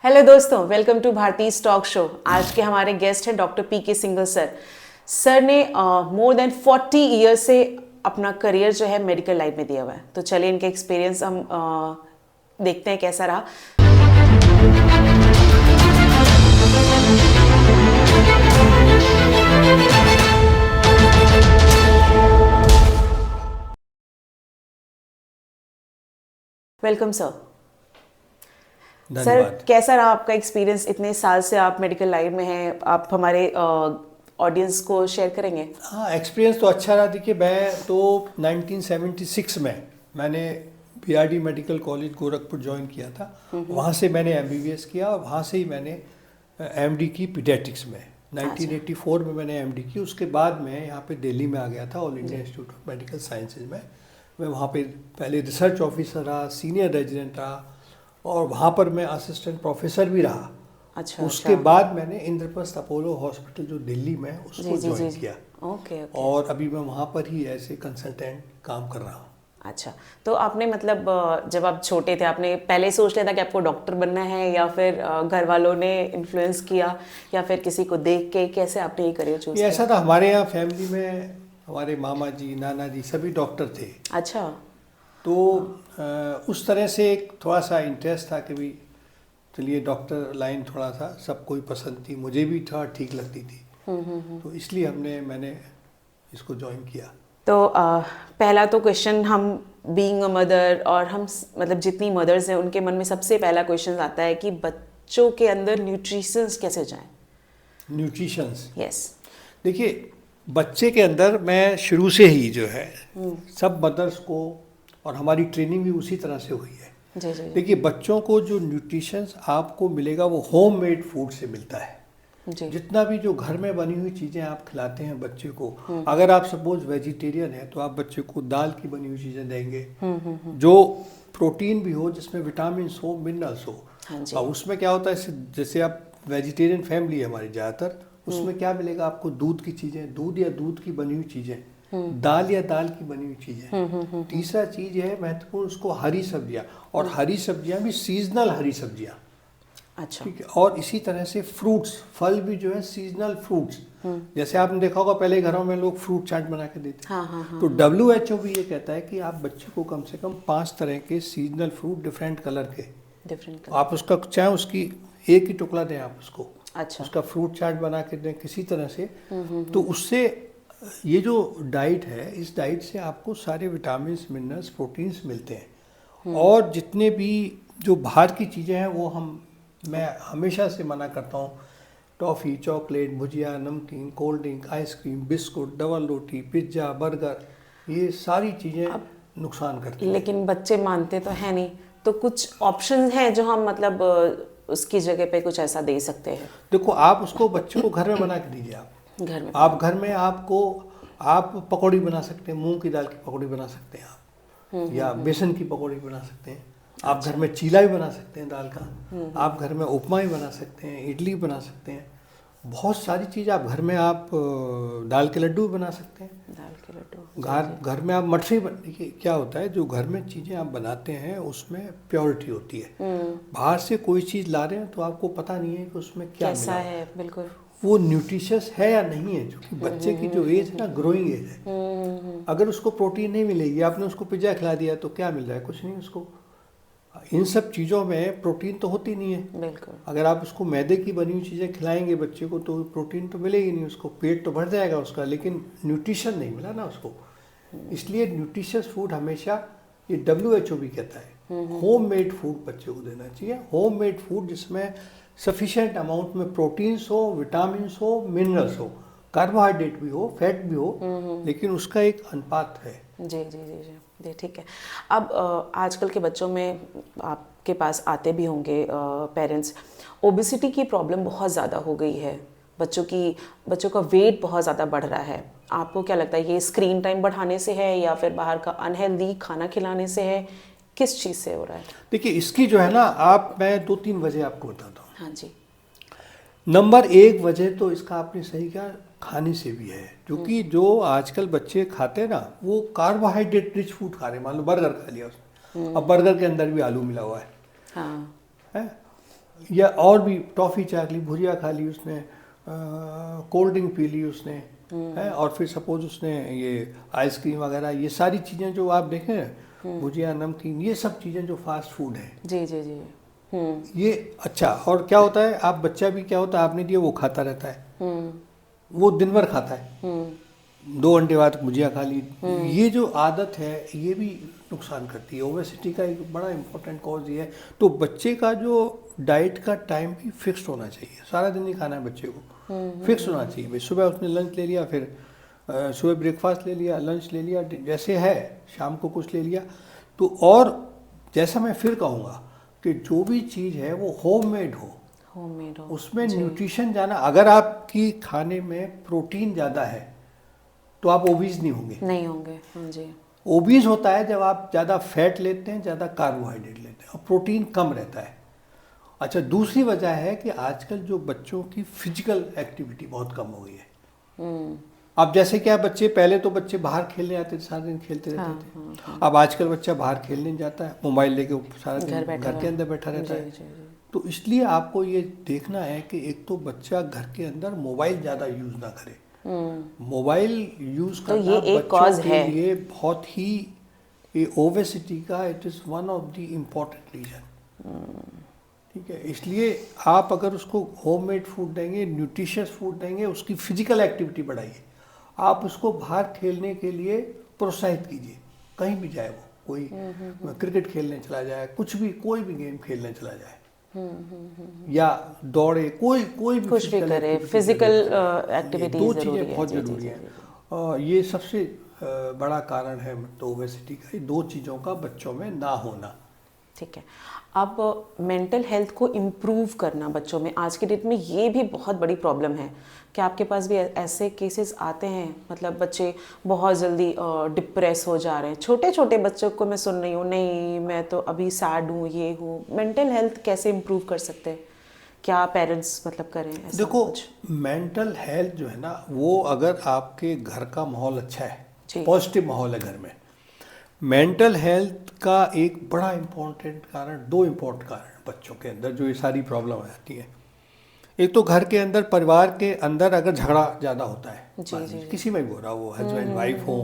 Hello दोस्तों, welcome to Bharati talk show. आज के हमारे गेस्ट हैं doctor PK Singhal sir. Sir ने मोर देन 40 ईयर से अपना करियर जो है मेडिकल लाइन में दिया हुआ है। तो चलिए इनके एक्सपीरियंस हम देखते हैं कैसा रहा। Welcome sir. सर, कैसा रहा आपका एक्सपीरियंस? इतने साल से आप मेडिकल लाइन में हैं, आप हमारे ऑडियंस को शेयर करेंगे? हाँ, एक्सपीरियंस तो अच्छा रहा। देखिए, मैं तो 1976 में मैंने BRD medical college Gorakhpur join किया था। वहाँ से मैंने एमबीबीएस किया और वहाँ से ही मैंने एमडी की पीडियाट्रिक्स में 1984 में मैंने एमडी की। उसके बाद मैं यहाँ पे दिल्ली में आ गया था, all India institute of medical sciences में। मैं वहाँ पे पहले रिसर्च ऑफिसर रहा, सीनियर रेजिडेंट रहा और वहाँ पर मैं असिस्टेंट प्रोफेसर भी रहा। अच्छा। उसके बाद मैंने इंद्रप्रस्थ अपोलो हॉस्पिटल जो दिल्ली में है उसको ज्वाइन किया। ओके। और अभी मैं वहाँ पर ही ऐसे कंसल्टेंट काम कर रहा हूँ। अच्छा, तो आपने मतलब जब आप छोटे थे आपने पहले सोच लिया था कि आपको डॉक्टर बनना है, या फिर घर वालों ने इन्फ्लुएंस किया, या फिर किसी को देख के कैसे आपने ये करियर चूज किया? ऐसा था, हमारे यहाँ फैमिली में हमारे मामा जी, नाना जी सभी डॉक्टर थे। अच्छा। तो उस तरह से एक थोड़ा सा इंटरेस्ट था कि भी चलिए डॉक्टर लाइन थोड़ा सा सबको ही पसंद थी, मुझे भी थोड़ा ठीक लगती थी। तो इसलिए मैंने इसको ज्वाइन किया। तो पहला तो क्वेश्चन, हम बीइंग अ मदर और हम मतलब जितनी मदर्स हैं उनके मन में सबसे पहला क्वेश्चन आता है कि बच्चों के अंदर न्यूट्रिशंस कैसे जाएं? Nutritions, yes. देखिए, बच्चे के अंदर मैं शुरू से ही जो है सब मदर्स को, और हमारी ट्रेनिंग भी उसी तरह से हुई है। जी जी। देखिए, बच्चों को जो न्यूट्रिशंस आपको मिलेगा वो होम मेड फूड से मिलता है। जी। जितना भी जो घर में बनी हुई चीज़ें आप खिलाते हैं बच्चे को, अगर आप सपोज वेजिटेरियन है तो आप बच्चे को दाल की बनी हुई चीज़ें देंगे जो प्रोटीन भी हो, जिसमें विटामिन हो, मिनरल्स हो। हाँ जी। और उसमें क्या होता है, जैसे आप वेजिटेरियन फैमिली है हमारी ज़्यादातर, उसमें क्या मिलेगा आपको? दूध की चीज़ें, दूध या दूध की बनी हुई चीज़ें, दाल या दाल की बनी हुई चीज़ें। तीसरा चीज़ है महत्वपूर्ण, उसको हरी सब्जियाँ, और हरी सब्जियाँ भी सीजनल हरी सब्जियाँ। अच्छा। ठीक है। और इसी तरह से फ्रूट्स, फल भी जो है सीजनल फ्रूट्स। जैसे आपने देखा होगा पहले घरों में लोग फ्रूट चाट बना के देते हैं। हाँ। तो WHO भी ये कहता है कि आप बच्चे को कम से कम 5 तरह के सीजनल फ्रूट डिफरेंट कलर के, डिफरेंट आप उसका चाहे उसकी एक ही टुकड़ा दें आप उसको, अच्छा, उसका फ्रूट चाट बना के दें किसी तरह से। तो उससे ये जो डाइट है, इस डाइट से आपको सारे विटामिन, मिनरल्स, प्रोटीन्स मिलते हैं। और जितने भी जो बाहर की चीज़ें हैं मैं हमेशा से मना करता हूँ। Toffee, chocolate, bhujia, namkeen, cold drink, ice cream, biscuit, double रोटी, पिज्ज़ा, बर्गर, ये सारी चीज़ें नुकसान करती हैं। लेकिन बच्चे मानते तो है नहीं, तो कुछ ऑप्शन हैं जो हम मतलब उसकी जगह पे कुछ ऐसा दे सकते हैं? देखो, आप उसको बच्चे को घर में बना के दीजिए। आप घर में आप पकौड़ी बना सकते हैं, मूंग की दाल की पकौड़ी बना सकते हैं आप, या बेसन की पकौड़ी बना सकते हैं। आप घर में चीला भी बना सकते हैं दाल का, आप घर में उपमा भी बना सकते हैं, इडली बना सकते हैं, बहुत सारी चीज़। आप घर में आप दाल के लड्डू भी बना सकते हैं। दाल के लड्डू घर में आप मठरी देखिए क्या होता है, जो घर में चीज़ें आप बनाते हैं उसमें प्योरिटी होती है। बाहर से कोई चीज़ ला रहे हैं तो आपको पता नहीं है कि उसमें क्या कैसा है, बिल्कुल वो न्यूट्रिशियस है या नहीं है। क्योंकि बच्चे की जो एज है ना, ग्रोइंग एज है। अगर उसको प्रोटीन नहीं मिलेगी, आपने उसको पिज्ज़ा खिला दिया तो क्या मिल रहा है? कुछ नहीं उसको। इन सब चीज़ों में प्रोटीन तो होती नहीं है। बिल्कुल। अगर आप उसको मैदे की बनी हुई चीज़ें खिलाएंगे बच्चे को तो प्रोटीन तो मिलेगी नहीं उसको, पेट तो भर जाएगा उसका, लेकिन न्यूट्रिशन नहीं मिला ना उसको। इसलिए न्यूट्रिशियस फूड हमेशा, ये WHO भी कहता है, होम मेड फूड बच्चे को देना चाहिए। होम मेड फूड जिसमें सफिशिएंट अमाउंट में प्रोटीन्स हो, विटामिन हो, मिनरल्स हो, कार्बोहाइड्रेट भी हो, फैट भी हो, लेकिन उसका एक अनुपात है। जी जी जी जी, ठीक है। अब आजकल के बच्चों में आपके पास आते भी होंगे पेरेंट्स, ओबेसिटी की प्रॉब्लम बहुत ज़्यादा हो गई है। बच्चों का वेट बहुत ज़्यादा बढ़ रहा है। आपको क्या लगता है, ये स्क्रीन टाइम बढ़ाने से है या फिर बाहर का अनहेल्दी खाना खिलाने से है? किस चीज़ से हो रहा है? देखिए, इसकी जो है ना, मैं 2-3 वजह आपको बताता हूँ। हाँ जी। नंबर 1 वजह तो इसका आपने सही कहा, खाने से भी है। क्योंकि जो आजकल बच्चे खाते हैं ना, वो कार्बोहाइड्रेट रिच फूड खा रहे हैं। मान लो बर्गर खा लिया उसने, अब बर्गर के अंदर भी आलू मिला हुआ है। हाँ। है? या और भी टॉफ़ी चाक ली, भुजिया खा ली उसने, कोल्ड ड्रिंक पी ली उसने, है, और फिर सपोज उसने ये आइसक्रीम वगैरह, ये सारी चीज़ें जो आप देखें, भुजिया, नमकीन, ये सब चीज़ें जो फास्ट फूड है, जी जी जी। ये अच्छा। और क्या होता है, आप बच्चा भी क्या होता है, आपने दिया वो खाता रहता है, वो दिन भर खाता है, 2 घंटे बाद भुजिया खा ली। ये जो आदत है ये भी नुकसान करती है। ओबेसिटी का एक बड़ा इंपॉर्टेंट कॉज ये है। तो बच्चे का जो डाइट का टाइम भी फिक्स्ड होना चाहिए, सारा दिन नहीं खाना है बच्चे को, फिक्स होना चाहिए। भाई सुबह उसने लंच ले लिया, फिर सुबह ब्रेकफास्ट ले लिया, लंच ले लिया, जैसे है, शाम को कुछ ले लिया। तो और जैसा मैं फिर कहूँगा कि जो भी चीज़ है वो होममेड हो, होममेड हो, उसमें न्यूट्रिशन जाना। अगर आपकी खाने में प्रोटीन ज़्यादा है तो आप ओबीज नहीं होंगे, नहीं होंगे। हाँ जी। ओबीज होता है जब आप ज़्यादा फैट लेते हैं, ज़्यादा कार्बोहाइड्रेट लेते हैं और प्रोटीन कम रहता है। अच्छा, दूसरी वजह है कि आजकल जो बच्चों की फिजिकल एक्टिविटी बहुत कम हो गई है। अब जैसे क्या, बच्चे पहले तो बच्चे बाहर खेलने आते थे, सारा दिन खेलते रहते थे। अब आजकल बच्चा बाहर खेलने नहीं जाता है, मोबाइल लेके सारा दिन घर के अंदर बैठा रहता है। तो इसलिए आपको ये देखना है कि एक तो बच्चा घर के अंदर मोबाइल ज़्यादा यूज़ ना करे। मोबाइल यूज़ तो करना ये एक बच्चों कॉज के है लिए बहुत ही, ये ओबेसिटी का it is one of the important reason. ठीक है, इसलिए आप अगर उसको होममेड फूड देंगे, न्यूट्रिशियस फूड देंगे, उसकी फिजिकल एक्टिविटी बढ़ाइए, आप उसको बाहर खेलने के लिए प्रोत्साहित कीजिए, कहीं भी जाए वो, कोई क्रिकेट खेलने चला जाए, कुछ भी, कोई भी गेम खेलने चला जाए, या दौड़े, कोई कोई भी कुछ भी करे, फिजिकल एक्टिविटी दो चीज़ें बहुत ज़रूरी हैं। ये सबसे बड़ा कारण है तो ओबेसिटी का, ये 2 चीज़ों का बच्चों में ना होना। ठीक है। अब मेंटल हेल्थ को इम्प्रूव करना बच्चों में आज की डेट में ये भी बहुत बड़ी प्रॉब्लम है। क्या आपके पास भी ऐसे केसेस आते हैं, मतलब बच्चे बहुत जल्दी डिप्रेस हो जा रहे हैं? छोटे छोटे बच्चों को मैं सुन रही हूँ, नहीं मैं तो अभी सैड हूँ, ये हूँ। मेंटल हेल्थ कैसे इम्प्रूव कर सकते हैं? क्या पेरेंट्स मतलब करें ऐसा? देखो, कुछ मेंटल हेल्थ जो है ना, वो अगर आपके घर का माहौल अच्छा है, जी। पॉजिटिव माहौल है घर में, मेंटल हेल्थ का एक बड़ा इम्पोर्टेंट कारण, 2 इम्पोर्टेंट कारण बच्चों के अंदर जो ये सारी प्रॉब्लम आती है। एक तो घर के अंदर, परिवार के अंदर अगर झगड़ा ज़्यादा होता है, किसी में भी हो रहा हो, हस्बैंड वाइफ हो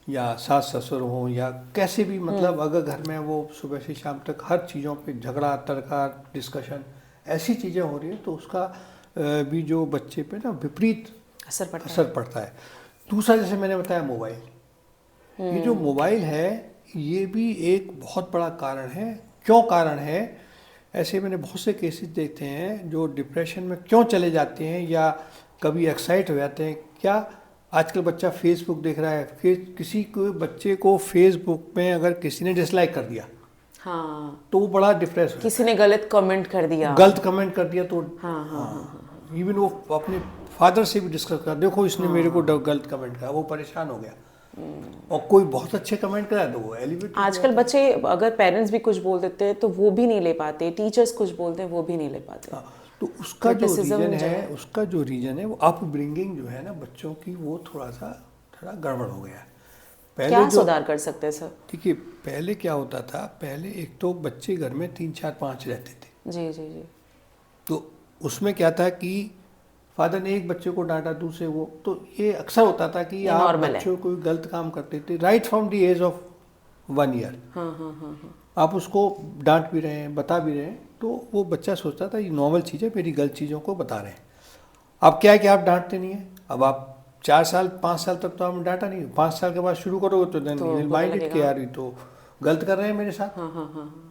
या सास ससुर हो या कैसे भी, मतलब अगर घर में वो सुबह से शाम तक हर चीज़ों पे झगड़ा, तड़का, डिस्कशन, ऐसी चीज़ें हो रही है, तो उसका भी जो बच्चे पे ना विपरीत असर पड़ता है। दूसरा, जैसे मैंने बताया, मोबाइल, ये जो मोबाइल है ये भी एक बहुत बड़ा कारण है। क्यों कारण है? ऐसे मैंने बहुत से केसेस देखते हैं जो डिप्रेशन में क्यों चले जाते हैं या कभी एक्साइट हो जाते हैं। क्या आजकल बच्चा फेसबुक देख रहा है, फिर किसी को, बच्चे को फेसबुक में अगर किसी ने डिसलाइक कर दिया, हाँ, तो वो बड़ा डिप्रेस हो, किसी ने गलत कमेंट कर दिया, तो इवन वो अपने फादर से भी डिस्कस कर, देखो इसने मेरे को गलत कमेंट करा, वो परेशान हो गया। और कोई बहुत अच्छे कमेंट करा तो वो एलिवेट। आजकल बच्चे अगर पेरेंट्स भी कुछ बोल देते हैं तो वो भी नहीं ले पाते, टीचर्स कुछ बोलते हैं वो भी नहीं ले पाते। तो उसका जो रीजन है वो अपब्रिंगिंग जो है ना बच्चों की, वो थोड़ा गड़बड़ हो गया है। पहले क्या सुधार कर सकते हैं सर? देखिए, पहले क्या होता था, पहले एक तो बच्चे घर में 3 4 5 रहते थे। जी जी जी। तो उसमें क्या था कि फादर ने एक बच्चे को डांटा, दूसरे वो, तो ये अक्सर होता था कि आप बच्चों को गलत काम करते थे right from the age of 1 year. आप उसको डांट भी रहे हैं, बता भी रहे हैं, तो वो बच्चा सोचता था ये नॉर्मल चीज़ है, मेरी गलत चीज़ों को बता रहे हैं। अब क्या है कि आप डांटते नहीं है, अब आप 4 साल 5 साल तक तो आपने डांटा नहीं, 5 साल के बाद शुरू करोगे तो देन माइंडेड के यार ये तो गलत कर रहे हैं मेरे साथ।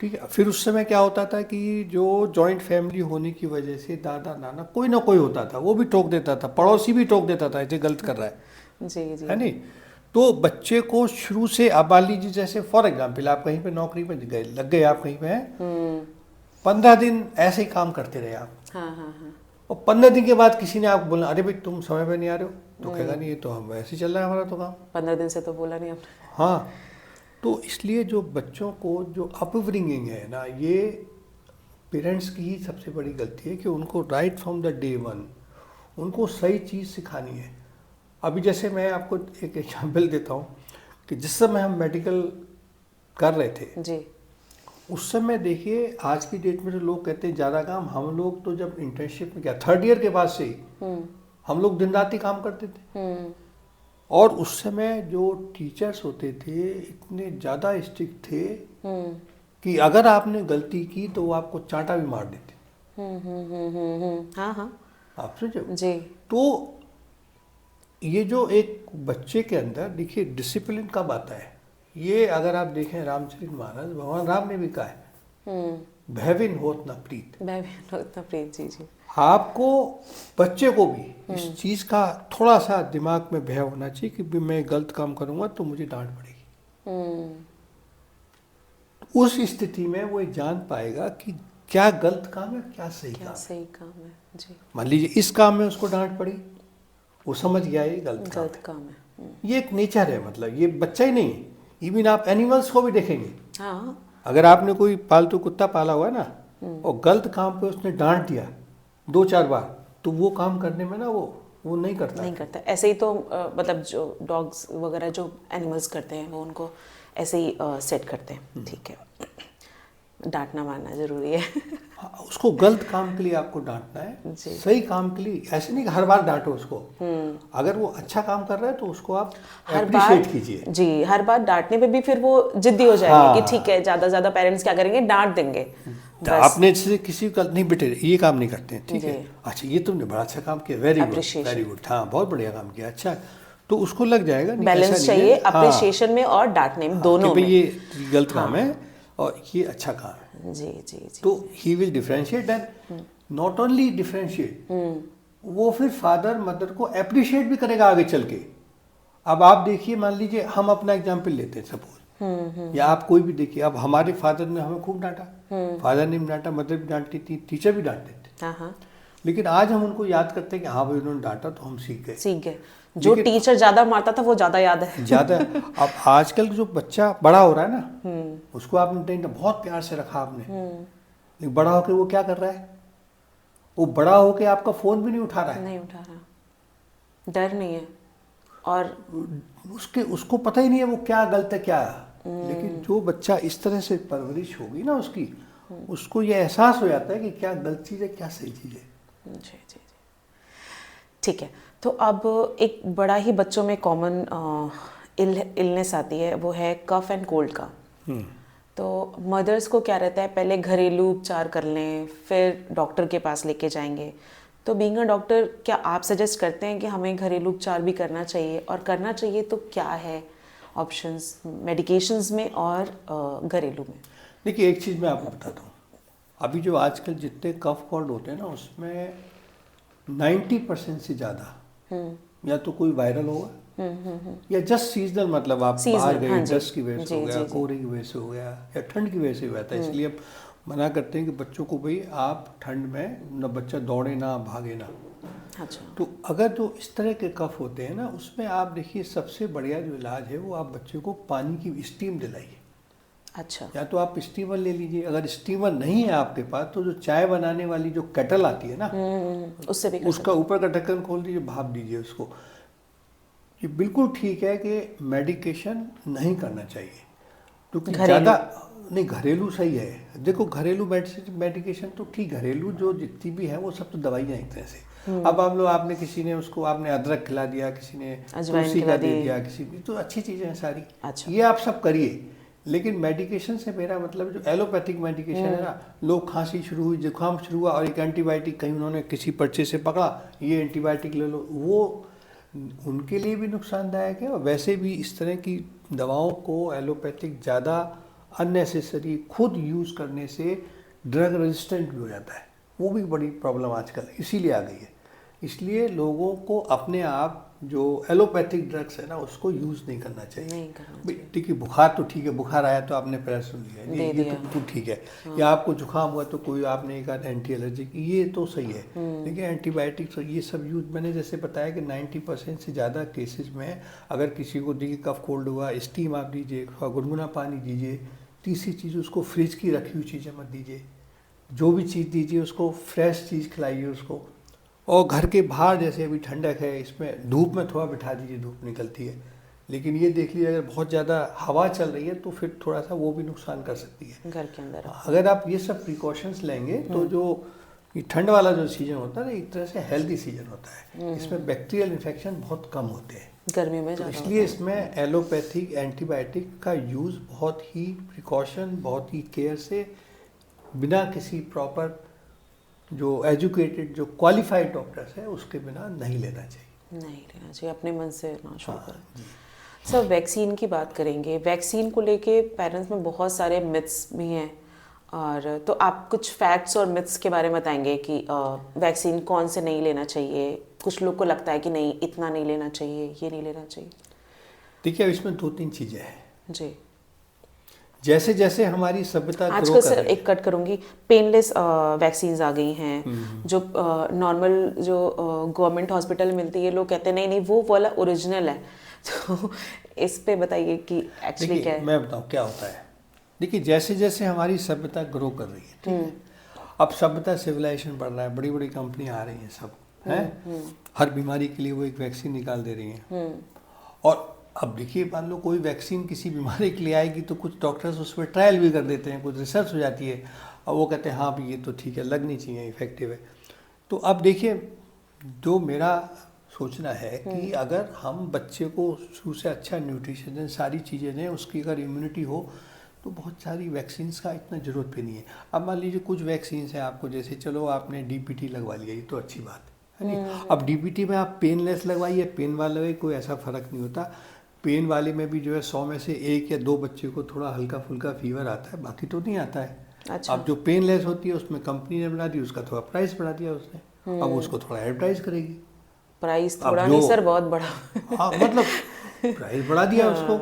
ठीक है। फिर उस समय क्या होता था कि जो जॉइंट फैमिली होने की वजह से दादा नाना कोई ना कोई होता था, वो भी टोक देता था, पड़ोसी भी टोक देता था ऐसे गलत कर रहा है। जी जी। है नहीं? तो बच्चे को शुरू से, अब मान लीजिए जैसे फॉर एग्जाम्पल आप कहीं पे नौकरी पे लग गए, आप कहीं पे हैं, 15 दिन ऐसे ही काम करते रहे आप, और 15 दिन के बाद किसी ने आपको बोला, अरे भाई तुम समय पे नहीं आ रहे हो, तो कहेगा नहीं, ये तो हम ऐसे ही चल रहा है हमारा तो काम, 15 दिन से तो बोला नहीं आपने। हाँ। तो इसलिए जो बच्चों को जो अपब्रिंगिंग है ना, ये पेरेंट्स की ही सबसे बड़ी गलती है कि उनको राइट फ्रॉम द डे 1 उनको सही चीज़ सिखानी है। अभी जैसे मैं आपको एक एग्जाम्पल देता हूँ कि जिस समय हम मेडिकल कर रहे थे जी, उस समय देखिए, आज की डेट में तो लोग कहते हैं ज़्यादा काम, हम लोग तो जब इंटर्नशिप में क्या 3rd ईयर के बाद से ही हम लोग दिन रात ही काम करते थे। और उस समय जो टीचर्स होते थे इतने ज़्यादा स्ट्रिक्ट थे कि अगर आपने गलती की तो वो आपको चांटा भी मार देते। हाँ हाँ आप समझो। जी। तो ये जो एक बच्चे के अंदर देखिए डिसिप्लिन कब आता है, ये अगर आप देखें रामचरितमानस, भगवान राम ने भी कहा है, भयविन होत न प्रीत। मैं भी उतना प्रीत जी जी। आपको बच्चे को भी इस चीज़ का थोड़ा सा दिमाग में भय होना चाहिए कि भी मैं गलत काम करूंगा तो मुझे डांट पड़ेगी। उस स्थिति में वो जान पाएगा कि क्या गलत काम है, क्या सही क्या काम है। सही काम है जी। मान लीजिए इस काम में उसको डांट पड़ी, वो समझ गया ये गलत काम गलत है। काम है। ये एक नेचर है, मतलब ये बच्चा ही नहीं, इवन आप एनिमल्स को भी देखेंगे। हाँ अगर आपने कोई पालतू कुत्ता पाला हुआ है ना, और गलत काम पे उसने डांट दिया 2-4 बार, तो वो काम करने में ना वो नहीं करता। नहीं करता। ऐसे ही तो मतलब जो डॉग्स वगैरह जो एनिमल्स करते हैं वो उनको ऐसे ही सेट करते हैं। ठीक है, डांटना मारना जरूरी है। हाँ, उसको गलत काम के लिए आपको डांटना है, जी। सही काम के लिए ऐसे नहीं कि हर बार डांटो उसको। अगर वो अच्छा काम कर रहा है तो उसको आप हर बार एप्रिशिएट कीजिए। जी, हर बार डांटने पे भी फिर वो जिद्दी हो जाएंगे हाँ। कि ठीक है, ज्यादा पेरेंट्स क्या करेंगे, डांट देंगे बस। आपने से किसी का नहीं, बेटे ये काम नहीं करते हैं, ठीक जी। है, अच्छा ये तुमने बड़ा अच्छा काम किया, very good Appreciation। Very good, हाँ बहुत बढ़िया काम किया, अच्छा, तो उसको लग जाएगा नहीं, ऐसा बैलेंस नहीं चाहिए है। हाँ, अप्रिशिएशन में और डांटने में, दोनों कि में। भाई ये गलत काम है और ये अच्छा काम है। जी जी जी। तो he will differentiate and not only differentiate, वो फिर फादर मदर को अप्रिशिएट भी करेगा आगे चल के। अब आप देखिए, मान लीजिए हम अपना एग्जाम्पल लेते हैं सपोज, या आप कोई भी देखिए, अब हमारे फादर ने हमें खूब डांटा, फादर ने भी डांटा, मदर भी डांटती थी, टीचर भी डांटते थे। हाँ हाँ, लेकिन आज हम उनको याद करते हैं कि हाँ भाई उन्होंने डांटा तो हम सीख गए। सीख गए। जो टीचर ज्यादा मारता था वो ज्यादा याद है। ज्यादा। अब आजकल जो बच्चा बड़ा हो रहा है ना, उसको आपने बहुत प्यार से रखा आपने, लेकिन बड़ा होकर वो क्या कर रहा है, वो बड़ा होकर आपका फोन भी नहीं उठा रहा है। नहीं उठा रहा, डर नहीं है, और उसको पता ही नहीं है वो क्या गलत है क्या है। लेकिन जो बच्चा इस तरह से परवरिश होगी ना उसकी, उसको ये एहसास हो जाता है कि क्या गलत चीज़ है क्या सही चीज़ है। जी जी जी। ठीक है, तो अब एक बड़ा ही बच्चों में कॉमन इलनेस आती है, वो है कफ एंड कोल्ड का। तो मदर्स को क्या रहता है, पहले घरेलू उपचार कर लें, फिर डॉक्टर के पास लेके जाएंगे। तो बीइंग अ डॉक्टर, क्या आप सजेस्ट करते हैं कि हमें घरेलू उपचार भी करना चाहिए, और करना चाहिए तो क्या है ऑप्शंस मेडिकेशंस में और घरेलू में? देखिए एक चीज़ मैं आपको बताता हूँ, अभी जो आजकल जितने कफ कोल्ड होते हैं ना, उसमें 90% से ज़्यादा या तो कोई वायरल होगा, या जस्ट सीजनल, मतलब आप बाहर गए, डस्ट की वजह से हो गया, कोहरे की वजह से हो गया, या ठंड की वजह से हुआ था। इसलिए अब मना करते हैं कि बच्चों को भाई आप ठंड में न बच्चा दौड़े ना भागे ना। अच्छा। तो अगर जो इस तरह के कफ होते हैं ना, उसमें आप देखिए सबसे बढ़िया जो इलाज है वो आप बच्चे को पानी की स्टीम दिलाइए। अच्छा। या तो आप स्टीमर ले लीजिए, अगर स्टीमर नहीं है आपके पास तो जो चाय बनाने वाली जो केटल आती है ना, उससे भी उसका ऊपर का ढक्कन खोल दीजिए, भाप दीजिए उसको। ये बिल्कुल ठीक है कि मेडिकेशन नहीं करना चाहिए, क्योंकि ज़्यादा नहीं, घरेलू सही है। देखो घरेलू मेडिकेशन तो ठीक, घरेलू जो जितनी भी है वो सब तो दवाइयाँ एक तरह से। अब आप लोग, आपने किसी ने उसको आपने अदरक खिला दिया, किसी ने तुलसी का दे दिया, किसी ने, तो अच्छी चीज़ें हैं सारी। अच्छा। ये आप सब करिए, लेकिन मेडिकेशन से मेरा मतलब जो एलोपैथिक मेडिकेशन है ना, लोग खांसी शुरू हुई, जुकाम शुरू हुआ और एक एंटीबायोटिक कहीं उन्होंने किसी पर्चे से पकड़ा, ये एंटीबायोटिक ले लो, वो उनके लिए भी नुकसानदायक है। और वैसे भी इस तरह की दवाओं को एलोपैथिक ज़्यादा अननेसेसरी खुद यूज़ करने से ड्रग रेजिस्टेंट भी हो जाता है, वो भी बड़ी प्रॉब्लम आजकल इसीलिए आ गई है। इसलिए लोगों को अपने आप जो एलोपैथिक ड्रग्स है ना उसको यूज़ नहीं करना चाहिए। नहीं करना चाहिए। ठीक है, बुखार तो ठीक है, बुखार आया तो आपने पैरासिटामोल लिया, ये तो बिल्कुल ठीक है। या आपको जुकाम हुआ तो कोई आपने एक एंटी एलर्जिक, ये तो सही है। लेकिन एंटीबायोटिक्स ये सब यूज, मैंने जैसे बताया कि 90% से ज़्यादा केसेस में अगर किसी को देखिए कफ कोल्ड हुआ, स्टीम आप दीजिए, गुनगुना पानी दीजिए। तीसरी चीज़, उसको फ्रिज की रखी हुई चीज़ें मत दीजिए, जो भी चीज़ दीजिए उसको फ्रेश चीज़ खिलाइए उसको। और घर के बाहर जैसे अभी ठंडक है, इसमें धूप में थोड़ा बिठा दीजिए, धूप निकलती है, लेकिन ये देख लीजिए, अगर बहुत ज़्यादा हवा चल रही है तो फिर थोड़ा सा वो भी नुकसान कर सकती है। घर के अंदर अगर आप ये सब प्रिकॉशंस लेंगे तो जो ये ठंड वाला जो सीजन होता है ना, एक तरह से हेल्दी सीजन होता है। इसमें बैक्टीरियल इन्फेक्शन बहुत कम होते हैं, गर्मी में तो ज़्यादा इसलिए इसमें एलोपैथिक एंटीबायोटिक का यूज़ बहुत ही प्रिकॉशन, बहुत ही केयर से, बिना किसी प्रॉपर जो एजुकेटेड, जो क्वालिफाइड डॉक्टर्स है उसके बिना नहीं लेना चाहिए। नहीं लेना चाहिए, अपने मन से ना शुरू हाँ, करें। जी। सर वैक्सीन की बात करेंगे, वैक्सीन को लेके पेरेंट्स में बहुत सारे मिथ्स भी हैं, और तो आप कुछ फैक्ट्स और मिथ्स के बारे में बताएंगे कि वैक्सीन कौन से नहीं लेना चाहिए। कुछ लोग को लगता है कि नहीं इतना नहीं लेना चाहिए, ये नहीं लेना चाहिए। देखिए, इसमें 2-3 चीज़ें हैं। जी, जैसे जैसे हमारी सभ्यता ग्रो आजकल कर सर रही है, एक कट करूंगी, पेनलेस वैक्सीन्स आ गई हैं जो नॉर्मल जो गवर्नमेंट हॉस्पिटल में मिलती है। लोग कहते हैं नहीं नहीं वो वाला ओरिजिनल है। तो इस पे बताइए कि एक्चुअली क्या देखिए है। मैं बताऊँ क्या होता है। देखिए, जैसे जैसे हमारी सभ्यता ग्रो कर रही है, ठीक है, अब सभ्यता सिविलाइजेशन बढ़ रहा है, बड़ी बड़ी कंपनियां आ रही हैं, सब हैं, हर बीमारी के लिए वो एक वैक्सीन निकाल दे रही हैं। और अब देखिए, मान लो कोई वैक्सीन किसी बीमारी के लिए आएगी तो कुछ डॉक्टर्स उस पर ट्रायल भी कर देते हैं, कुछ रिसर्च हो जाती है और वो कहते हैं हाँ भी ये तो ठीक है, लगनी चाहिए, इफेक्टिव है। तो अब देखिए, जो मेरा सोचना है कि अगर हम बच्चे को शुरू से अच्छा न्यूट्रिशन दें, सारी चीज़ें दें, उसकी अगर इम्यूनिटी हो तो बहुत सारी वैक्सीन्स का इतना ज़रूरत भी नहीं है। अब मान लीजिए कुछ वैक्सीन्स हैं आपको, जैसे चलो आपने डीपीटी लगवा लिया, ये तो अच्छी बात है नहीं। अब डीपीटी में आप पेनलेस लगवाइए, पेन वाले लगाइए, कोई ऐसा फ़र्क नहीं होता। पेन वाले में भी जो है 100 में से 1 या 2 बच्चे को थोड़ा हल्का फुल्का फीवर आता है, बाकी तो नहीं आता है। अच्छा। अब जो पेनलेस होती है उसमें कंपनी ने बना दी, उसका थोड़ा प्राइस बढ़ा दिया उसने, अब उसको थोड़ा एडवर्टाइज करेगी। प्राइस अब थोड़ा जो- नहीं सर, बहुत बड़ा। हाँ, मतलब प्राइस बढ़ा दिया उसको।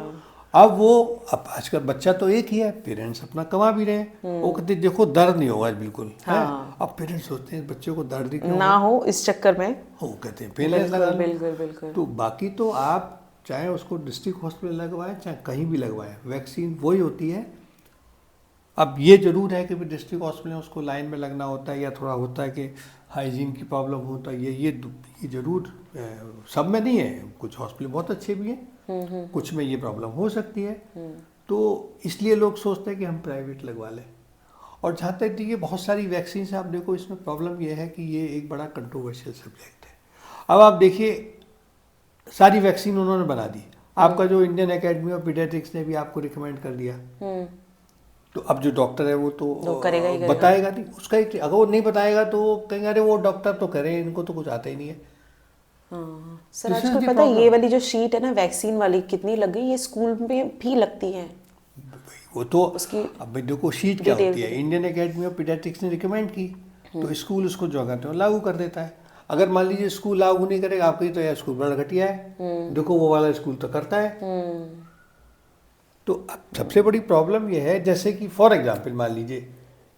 अब आजकल बच्चा तो एक ही है, पेरेंट्स अपना कमा भी रहे हैं, वो कहते देखो दर्द नहीं होगा बिल्कुल है। अब पेरेंट्स सोचते हैं बच्चों को दर्द ही क्यों ना हो इस चक्कर में वो कहते हैं पेनलेस लगा लो। बिल्कुल बिल्कुल। तो बाकी तो आप चाहे उसको डिस्ट्रिक्ट हॉस्पिटल लगवाएं, चाहे कहीं भी लगवाएं, वैक्सीन वही होती है। अब ये जरूर है कि डिस्ट्रिक्ट हॉस्पिटल में उसको लाइन में लगना होता है, या थोड़ा होता है कि हाइजीन की प्रॉब्लम होता है, ये जरूर सब में नहीं है, कुछ हॉस्पिटल बहुत अच्छे भी हैं, कुछ में ये प्रॉब्लम हो सकती है। तो इसलिए लोग सोचते हैं कि हम प्राइवेट लगवा लें। और जहाँ तक ये बहुत सारी वैक्सीन आप देखो, इसमें प्रॉब्लम ये है कि ये एक बड़ा कंट्रोवर्शियल सब्जेक्ट है। अब आप देखिए, सारी वैक्सीन उन्होंने बना दी, आपका जो इंडियन एकेडमी ऑफ पीडियाट्रिक्स ने भी आपको रिकमेंड कर दिया, तो अब जो डॉक्टर है वो तो करेगा ही करेगा। बताएगा नहीं, उसका एक, अगर वो नहीं बताएगा तो कहेंगे अरे वो डॉक्टर तो करे, इनको तो कुछ आता ही नहीं है। हाँ सर, This is आजकल the पता है ये problem. वाली जो शीट है ना वैक्सीन वाली, कितनी लग गई, ये स्कूल में भी लगती है। वो तो उसकी अब देखो शीट क्या डिटेल होती है, इंडियन एकेडमी ऑफ पीडियाट्रिक्स ने रिकमेंड की तो स्कूल उसको जो कहते हैं लागू कर देता है। अगर मान लीजिए स्कूल लागू नहीं करेगा, आपकी तो यह स्कूल बड़ा घटिया है, देखो वो वाला स्कूल तो करता है। तो अब सबसे बड़ी प्रॉब्लम यह है, जैसे कि फॉर एग्जाम्पल मान लीजिए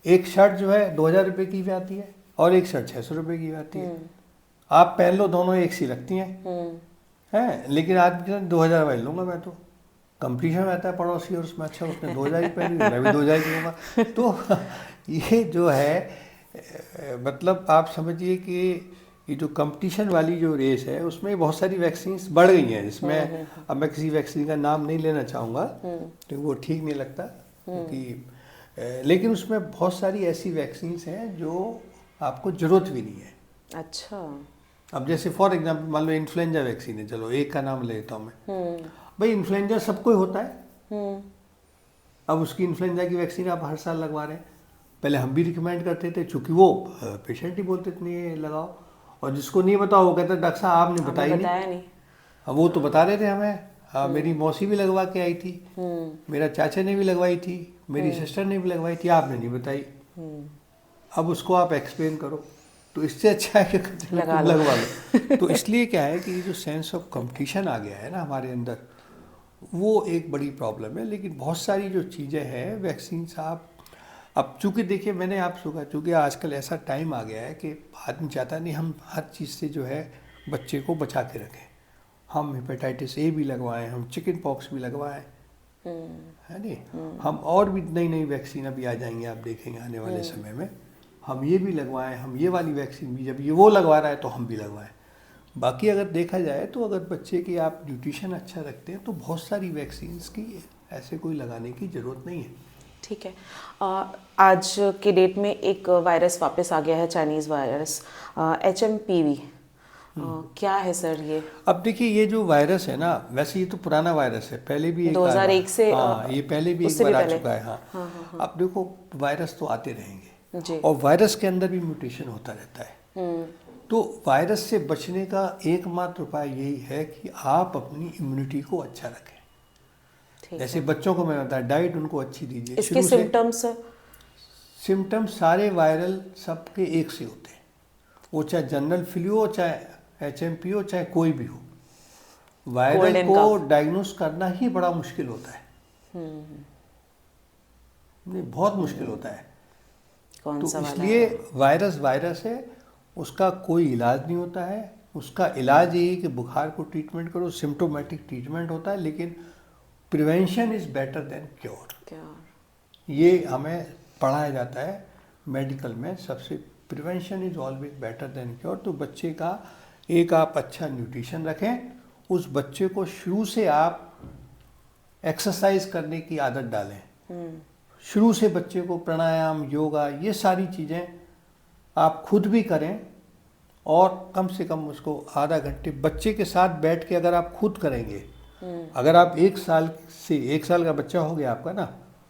एक शर्ट जो है 2000 रुपये की भी आती है और एक शर्ट 600 रुपये की भी आती है, आप पहन लो, दोनों एक सी लगती हैं, लेकिन आदमी 2000 वाली लूँगा मैं, तो कंपटीशन रहता है पड़ोसी और उसमें, अच्छा उसने 2000 की पहनी, मैं भी 2000 की लूँगा। तो ये जो है मतलब आप समझिए कि ये जो कंपटीशन वाली जो रेस है उसमें बहुत सारी वैक्सीन्स बढ़ गई हैं, जिसमें अब मैं किसी वैक्सीन का नाम नहीं लेना चाहूँगा तो वो ठीक नहीं लगता, क्योंकि लेकिन उसमें बहुत सारी ऐसी वैक्सीन्स हैं जो आपको ज़रूरत भी नहीं है। अच्छा। अब जैसे फॉर एग्जांपल मान लो इन्फ्लुएंजा वैक्सीन है, चलो एक का नाम ले लेता हूँ मैं, भाई इन्फ्लुएंजा सबको ही होता है, अब उसकी इन्फ्लुएंजा की वैक्सीन आप हर साल लगवा रहे हैं। पहले हम भी रिकमेंड करते थे, चूँकि वो पेशेंट ही बोलते थे नहीं लगाओ, और जिसको नहीं बताओ वो कहता डॉक्टर साहब आपने बताया नहीं। अब वो तो बता रहे थे हमें, मेरी मौसी भी लगवा के आई थी, मेरा चाचा ने भी लगवाई थी, मेरी सिस्टर ने भी लगवाई थी, आपने नहीं बताई। अब उसको आप एक्सप्लेन करो, तो इससे अच्छा है कि लगवा लो। तो इसलिए क्या है कि ये जो सेंस ऑफ कंपटीशन आ गया है ना हमारे अंदर, वो एक बड़ी प्रॉब्लम है। लेकिन बहुत सारी जो चीज़ें हैं वैक्सीन आप, अब चूँकि देखिए मैंने आपसे कहा, चूँकि आजकल ऐसा टाइम आ गया है कि आदमी चाहता नहीं हम हर चीज़ से जो है बच्चे को बचा के रखें, हम हेपेटाइटिस ए भी लगवाएं, हम चिकन पॉक्स भी लगवाएं, है नहीं, हम और भी नई नई वैक्सीन अभी आ जाएंगी, आप देखेंगे आने वाले समय में, हम ये भी लगवाएं, हम ये वाली वैक्सीन भी, जब ये वो लगवा रहा है तो हम भी लगवाएं। बाकी अगर देखा जाए तो अगर बच्चे की आप न्यूट्रिशन अच्छा रखते हैं तो बहुत सारी वैक्सीन्स की ऐसे कोई लगाने की ज़रूरत नहीं है। ठीक है। आज के डेट में एक वायरस वापस आ गया है, चाइनीज़ वायरस HMPV। क्या है सर ये? अब देखिए ये जो वायरस है ना, वैसे ये तो पुराना वायरस है, पहले भी एक 2001 से हाँ ये पहले भी एक उससे बार भी आ पहले। चुका है। हाँ, हाँ हाँ हाँ। अब देखो वायरस तो आते रहेंगे जी। और वायरस के अंदर भी म्यूटेशन होता रहता है। तो वायरस से बचने का एकमात्र उपाय यही है कि आप अपनी इम्यूनिटी को अच्छा रखें। ठीक जैसे है। बच्चों को मैं बताया डाइट उनको अच्छी दीजिए। इसके शुरू से सिम्टम्स? सिम्टम्स सारे वायरल सबके एक से होते हैं, वो चाहे जनरल फ्लू हो, चाहे HMP हो, चाहे कोई भी हो। वायरल कोल्ड एंड को कफ। डायग्नोस करना ही बड़ा मुश्किल होता है। नहीं, बहुत मुश्किल होता है। कौन तो सा वाला इसलिए है? वायरस वायरस है, उसका कोई इलाज नहीं होता है। उसका इलाज यही है कि बुखार को ट्रीटमेंट करो, सिम्टोमेटिक ट्रीटमेंट होता है, लेकिन prevention is better than cure. क्या? ये हमें पढ़ाया जाता है मेडिकल में, सबसे prevention is always better than cure. तो बच्चे का एक आप अच्छा न्यूट्रिशन रखें, उस बच्चे को शुरू से आप एक्सरसाइज करने की आदत डालें। शुरू से बच्चे को प्राणायाम, योगा, ये सारी चीज़ें आप खुद भी करें और कम से कम उसको आधा घंटे बच्चे के साथ बैठ के अगर आप खुद करेंगे, अगर आप 1 साल का बच्चा हो गया आपका ना,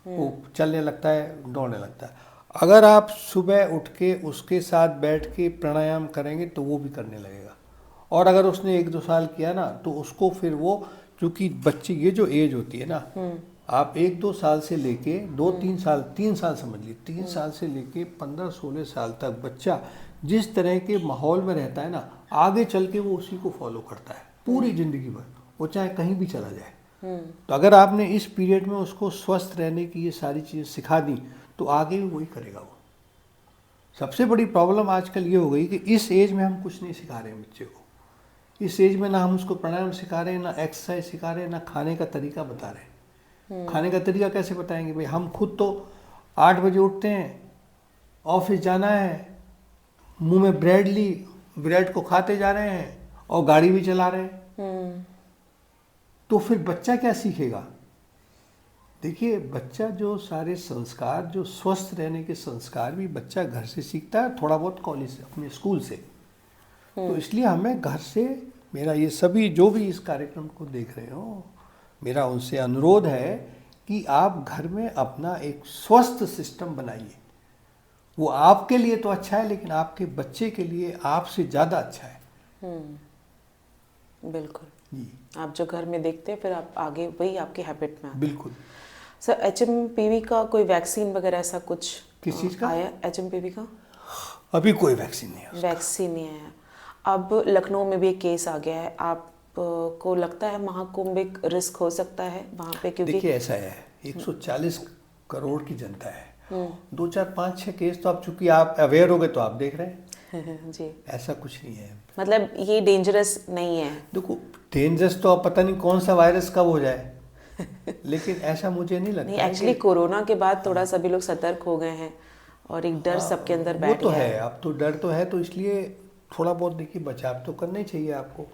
वो चलने लगता है, दौड़ने लगता है, अगर आप सुबह उठ के उसके साथ बैठ के प्राणायाम करेंगे तो वो भी करने लगेगा। और अगर उसने 1-2 साल किया ना तो उसको फिर वो, क्योंकि बच्चे ये जो एज होती है ना, आप 1-2 साल से लेके 2-3 साल, 3 साल समझ लीजिए, 3 साल से लेके 15-16 साल तक बच्चा जिस तरह के माहौल में रहता है ना, आगे चल के वो उसी को फॉलो करता है पूरी ज़िंदगी भर, वो चाहे कहीं भी चला जाए। तो अगर आपने इस पीरियड में उसको स्वस्थ रहने की ये सारी चीज़ें सिखा दी तो आगे भी वही करेगा वो। सबसे बड़ी प्रॉब्लम आजकल ये हो गई कि इस एज में हम कुछ नहीं सिखा रहे हैं बच्चे को। इस एज में ना हम उसको प्राणायाम सिखा रहे हैं, ना एक्सरसाइज सिखा रहे हैं, ना खाने का तरीका बता रहे हैं। खाने का तरीका कैसे बताएंगे भाई? हम खुद तो 8 बजे उठते हैं, ऑफिस जाना है, मुंह में ब्रेड ली, ब्रेड को खाते जा रहे हैं और गाड़ी भी चला रहे हैं। तो फिर बच्चा क्या सीखेगा? देखिए बच्चा जो सारे संस्कार, जो स्वस्थ रहने के संस्कार भी बच्चा घर से सीखता है, थोड़ा बहुत कॉलेज से, अपने स्कूल से। तो इसलिए हमें घर से, मेरा ये सभी जो भी इस कार्यक्रम को देख रहे हो, मेरा उनसे अनुरोध है कि आप घर में अपना एक स्वस्थ सिस्टम बनाइए। वो आपके लिए तो अच्छा है, लेकिन आपके बच्चे के लिए आपसे ज़्यादा अच्छा है। बिल्कुल जी आप जो घर में देखते हैं फिर आप आगे वही आपकी हैबिट में आता है। बिल्कुल। सर HMPV का कोई वैक्सीन वगैरह ऐसा कुछ किस चीज़ का? आया HMPV का? अभी कोई वैक्सीन नहीं है उसका। वैक्सीन नहीं आया। अब लखनऊ में भी एक केस आ गया है, आप को लगता है महाकुंभ एक रिस्क हो सकता है वहाँ पे? क्योंकि देखिए ऐसा है, 140 करोड़ की जनता है, 2-4-5-6 केस तो आप, चूंकि आप अवेयर हो गए तो आप देख रहे हैं। जी, ऐसा कुछ नहीं है। मतलब ये डेंजरस नहीं है? देखो डेंजरस तो अब पता नहीं कौन सा वायरस कब हो जाए, लेकिन ऐसा मुझे नहीं लगता नहीं, है एक्चुअली कि कोरोना के बाद थोड़ा सभी लोग सतर्क हो गए हैं और एक डर सबके अंदर वो बैठ तो गया है। अब तो डर तो है, तो इसलिए थोड़ा बहुत देखिए बचाव तो करना ही चाहिए आपको।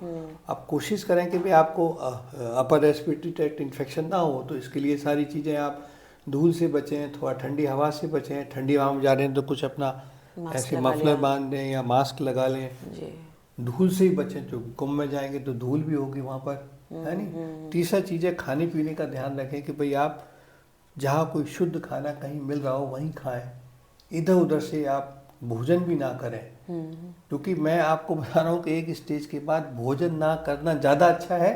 आप कोशिश करें कि भाई आपको अपर रेस्पिरेटरी ट्रैक्ट इन्फेक्शन ना हो, तो इसके लिए सारी चीज़ें आप धूल से बचें, थोड़ा ठंडी हवा से बचें। ठंडी हवा में जा रहे हैं तो कुछ अपना मास्क ऐसे लगा मफलर लिया। बांध दें या मास्क लगा लें। जी, धूल से ही बचें, जो कुंभ में जाएंगे तो धूल भी होगी वहाँ पर, है नहीं। तीसरा चीज़ है खाने पीने का ध्यान रखें कि भाई आप जहाँ कोई शुद्ध खाना कहीं मिल रहा हो वहीं खाएं, इधर उधर से आप भोजन भी ना करें। क्योंकि मैं आपको बता रहा हूँ कि एक स्टेज के बाद भोजन ना करना ज़्यादा अच्छा है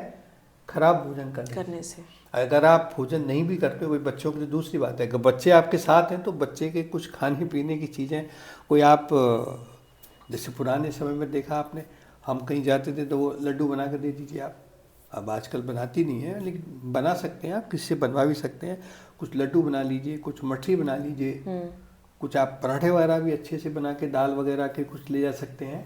खराब भोजन करने से। अगर आप भोजन नहीं भी करते हो, बच्चों की तो दूसरी बात है। अगर बच्चे आपके साथ हैं तो बच्चे के कुछ खाने पीने की चीज़ें, कोई आप जैसे पुराने समय में देखा आपने, हम कहीं जाते थे तो वो लड्डू बना कर दे दीजिए आप। अब आजकल बनाती नहीं है, लेकिन बना सकते हैं आप, किससे बनवा भी सकते हैं। कुछ लड्डू बना लीजिए, कुछ मठरी बना लीजिए, कुछ आप पराठे वगैरह भी अच्छे से बना के, दाल वगैरह के कुछ ले जा सकते हैं।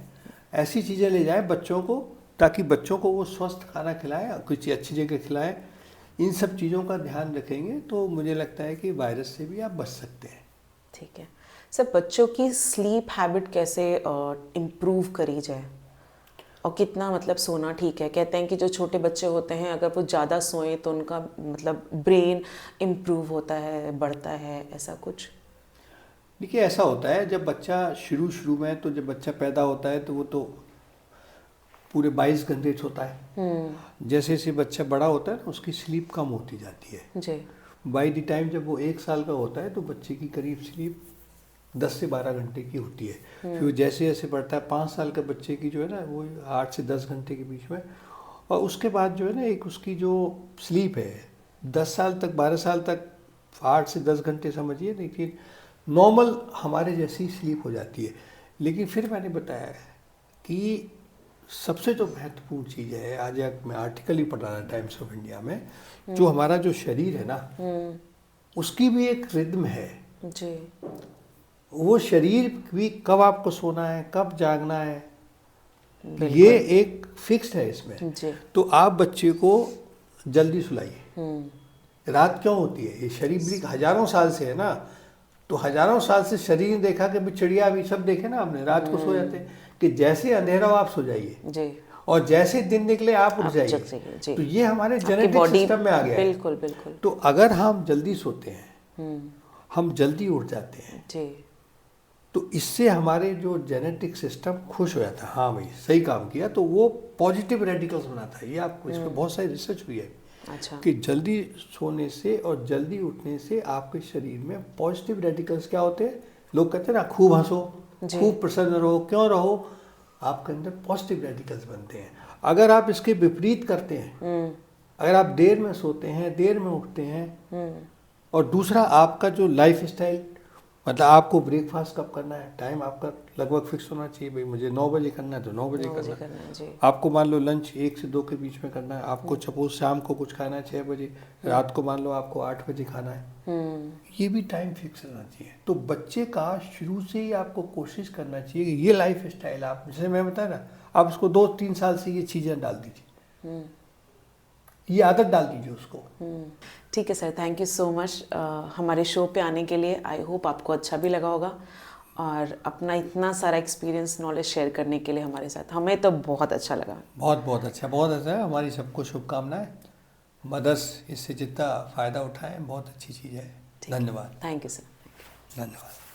ऐसी चीज़ें ले जाएं बच्चों को, ताकि बच्चों को वो स्वस्थ खाना खिलाएं, कुछ अच्छी जगह खिलाएं। इन सब चीज़ों का ध्यान रखेंगे तो मुझे लगता है कि वायरस से भी आप बच सकते हैं। ठीक है सर, बच्चों की स्लीप हैबिट कैसे इम्प्रूव करी जाए? और कितना मतलब सोना ठीक है? कहते हैं कि जो छोटे बच्चे होते हैं अगर वो ज़्यादा सोएं तो उनका मतलब ब्रेन इम्प्रूव होता है, बढ़ता है, ऐसा कुछ? देखिए ऐसा होता है, जब बच्चा शुरू शुरू में, तो जब बच्चा पैदा होता है तो वो तो पूरे 22 घंटे सोता है। जैसे जैसे बच्चा बड़ा होता है ना, उसकी स्लीप कम होती जाती है। जी। बाई द टाइम जब वो 1 साल का होता है तो बच्चे की करीब स्लीप 10 से 12 घंटे की होती है। फिर वो जैसे जैसे बढ़ता है, 5 साल के बच्चे की जो है ना वो 8 से 10 घंटे के बीच में। और उसके बाद जो है ना एक उसकी जो स्लीप है 10 साल तक, 12 साल तक 8 से 10 घंटे समझिए, लेकिन नॉर्मल हमारे जैसी स्लीप हो जाती है। लेकिन फिर मैंने बताया कि सबसे जो महत्वपूर्ण चीज़ है, आज एक मैं आर्टिकल ही पढ़ रहा था टाइम्स ऑफ इंडिया में, जो हमारा जो शरीर है ना, उसकी भी एक रिद्म है। जी। वो शरीर भी कब आपको सोना है, कब जागना है, बिल्कुल। ये एक फिक्स्ड है इसमें। जी। तो आप बच्चे को जल्दी सुलाइए। रात क्यों होती है? ये शरीर भी हजारों साल से है ना, तो हजारों साल से शरीर ने देखा कि भी चिड़िया भी सब देखे ना आपने, रात को सो जाते हैं कि जैसे अंधेरा हो आप सो जाइए, जी। और जैसे दिन निकले आप उठ आप जाइए। जग जाइए, जी। तो ये हमारे आपकी जेनेटिक बॉडी सिस्टम में आ गया है। बिल्कुल बिल्कुल। तो अगर हम जल्दी सोते हैं, हम जल्दी उठ जाते हैं, जी। तो इससे हमारे जो जेनेटिक सिस्टम खुश हो जाता है, हाँ भाई सही काम किया, तो वो पॉजिटिव रेडिकल्स बनाता है। ये आपको इस पर बहुत सारी रिसर्च हुई है अच्छा। कि जल्दी सोने से और जल्दी उठने से आपके शरीर में पॉजिटिव रेडिकल्स क्या होते हैं। लोग कहते हैं ना खूब हंसो, खूब प्रसन्न रहो, क्यों रहो, आपके अंदर पॉजिटिव रेडिकल्स बनते हैं। अगर आप इसके विपरीत करते हैं, अगर आप देर में सोते हैं, देर में उठते हैं, और दूसरा आपका जो लाइफ स्टाइल, मतलब आपको ब्रेकफास्ट कब करना है, टाइम आपका लगभग फिक्स होना चाहिए, भाई मुझे 9 बजे करना है तो 9 बजे करना है। जी। आपको मान लो लंच 1 से 2 के बीच में करना है, आपको सपोज शाम को कुछ खाना है 6 बजे, रात को मान लो आपको 8 बजे खाना है, ये भी टाइम फिक्स रहना चाहिए। तो बच्चे का शुरू से ही आपको कोशिश करना चाहिए कि ये लाइफ स्टाइल आप, जैसे मैं बताया ना, आप उसको 2-3 साल से ये चीज़ें डाल दीजिए, ये आदत डाल दीजिए उसको। ठीक है sir, thank you so much हमारे शो पे आने के लिए। आई होप आपको अच्छा भी लगा होगा, और अपना इतना सारा एक्सपीरियंस, नॉलेज शेयर करने के लिए हमारे साथ, हमें तो बहुत अच्छा लगा। बहुत बहुत अच्छा, बहुत अच्छा है। हमारी सबको शुभकामनाएं। मदर्स इससे जितना फ़ायदा उठाएं, बहुत अच्छी चीज़ है। धन्यवाद। Thank you sir. धन्यवाद।